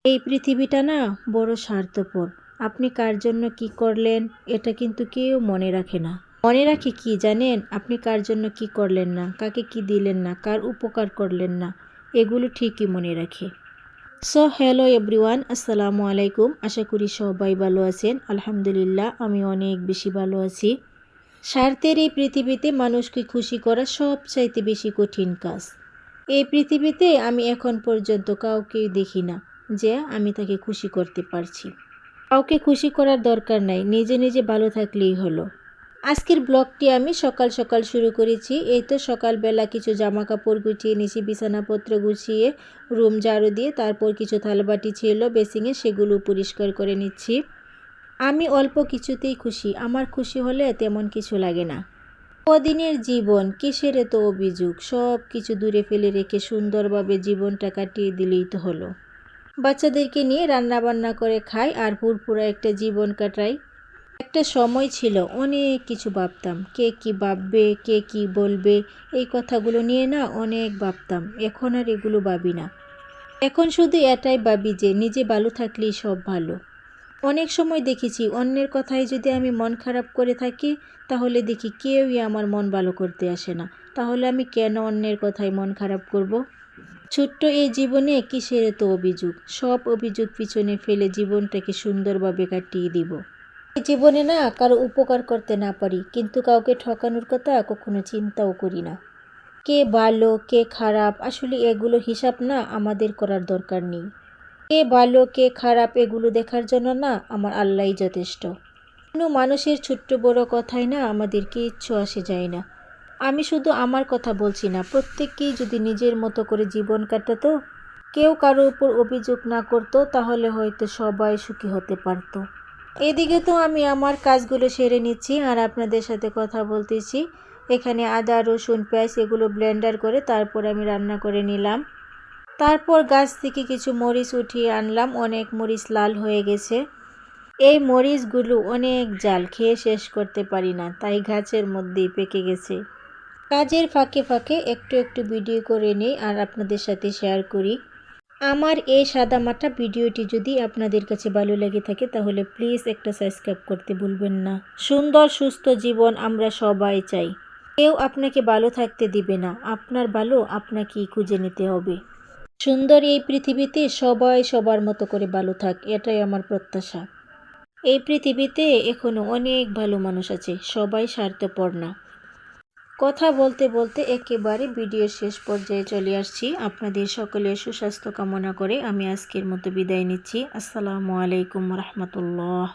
এই পৃথিবীটা না বড় স্বার্থপর। আপনি কার জন্য কি করলেন এটা কিন্তু কেউ মনে রাখে না। মনে রাখে কি জানেন? আপনি কার জন্য কি করলেন না, কাকে কি দিলেন না, কার উপকার করলেন না, এগুলো ঠিকই মনে রাখে। সো হ্যালো এভরিওয়ান, আসসালামু আলাইকুম। আশা করি সবাই ভালো আছেন। আলহামদুলিল্লাহ, আমি অনেক বেশি ভালো আছি। স্বার্থের এই পৃথিবীতে মানুষকে খুশি করা সবচাইতে বেশি কঠিন কাজ। এই পৃথিবীতে আমি এখন পর্যন্ত কাউকে দেখি না যে আমি তাকে খুশি করতে পারছি। কাউকে খুশি করার দরকার নাই, নিজে নিজে ভালো থাকলেই হলো। আজকের ব্লগটি আমি সকাল সকাল শুরু করেছি। এই তো সকালবেলা কিছু জামা কাপড় গুছিয়ে নিয়েছি, বিছানাপত্র গুছিয়ে রুম ঝাড়ু দিয়ে, তারপর কিছু থালবাটি ছিল বেসিংয়ে, সেগুলো পরিষ্কার করে নিচ্ছি। আমি অল্প কিছুতেই খুশি। আমার খুশি হলে তেমন কিছু লাগে না। কদিনের জীবন, কিসের এত অভিযোগ? সব কিছু দূরে ফেলে রেখে সুন্দরভাবে জীবনটা কাটিয়ে দিলেই তো হলো। বাচ্চাদেরকে নিয়ে রান্না বান্না করে খাই আর ফুরফুরা একটা জীবন কাটাই। একটা সময় ছিল অনেক কিছু ভাবতাম, কে কি ভাববে, কে কি বলবে, এই কথাগুলো নিয়ে না অনেক ভাবতাম। এখন আর এগুলো ভাবি না। এখন শুধু এটাই ভাবি যে নিজে ভালো থাকলেই সব ভালো। অনেক সময় দেখেছি অন্যের কথায় যদি আমি মন খারাপ করে থাকি, তাহলে দেখি কেউই আমার মন ভালো করতে আসে না। তাহলে আমি কেন অন্যের কথায় মন খারাপ করব? ছোট্ট এই জীবনে কিসের এত অভিযোগ? সব অভিযোগ পিছনে ফেলে জীবনটাকে সুন্দরভাবে কাটিয়ে দিব। এই জীবনে না কারো উপকার করতে না পারি, কিন্তু কাউকে ঠকানোর কথা কখনো চিন্তাও করি না। কে ভালো কে খারাপ আসলে এগুলো হিসাব না আমাদের করার দরকার নেই। কে ভালো কে খারাপ এগুলো দেখার জন্য না আমার আল্লাহই যথেষ্ট। কোনো মানুষের ছোট্ট বড় কথায় না আমাদের কিচ্ছু আসে যায় না। আমি শুধু আমার কথা বলছি না, প্রত্যেককেই যদি নিজের মতো করে জীবন কাটাতো, কেউ কারো উপর অভিযোগ না করতো, তাহলে হয়তো সবাই সুখী হতে পারতো। এদিকে তো আমি আমার কাজগুলো সেরে নিচ্ছি আর আপনাদের সাথে কথা বলতেছি। এখানে আদা রসুন পেঁয়াজ এগুলো ব্লেন্ডার করে তারপর আমি রান্না করে নিলাম। তারপর গাছ থেকে কিছু মরিচ উঠিয়ে আনলাম, অনেক মরিচ লাল হয়ে গেছে। এই মরিচগুলো অনেক জাল, খেয়ে শেষ করতে পারি না, তাই গাছের মধ্যেই পেকে গেছে। কাজের ফাঁকে ফাঁকে একটু একটু ভিডিও করে নিই আর আপনাদের সাথে শেয়ার করি। আমার এই সাদামাটা ভিডিওটি যদি আপনাদের কাছে ভালো লেগে থাকে তাহলে প্লিজ একটা সাবস্ক্রাইব করতে ভুলবেন না। সুন্দর সুস্থ জীবন আমরা সবাই চাই। কেউ আপনাকে ভালো থাকতে দিবে না, আপনার ভালো আপনাকেই খুঁজে নিতে হবে। সুন্দর এই পৃথিবীতে সবাই সবার মতো করে ভালো থাক, এটাই আমার প্রত্যাশা। এই পৃথিবীতে এখনো অনেক ভালো মানুষ আছে, সবাই স্বার্থপর না। কথা বলতে বলতে একেবারে ভিডিওর শেষ পর্যায়ে চলে আসছি। আপনাদের সকলের সুস্বাস্থ্য কামনা করে আমি আজকের মতো বিদায় নিচ্ছি। আসসালামু আলাইকুম রহমতুল্লাহ।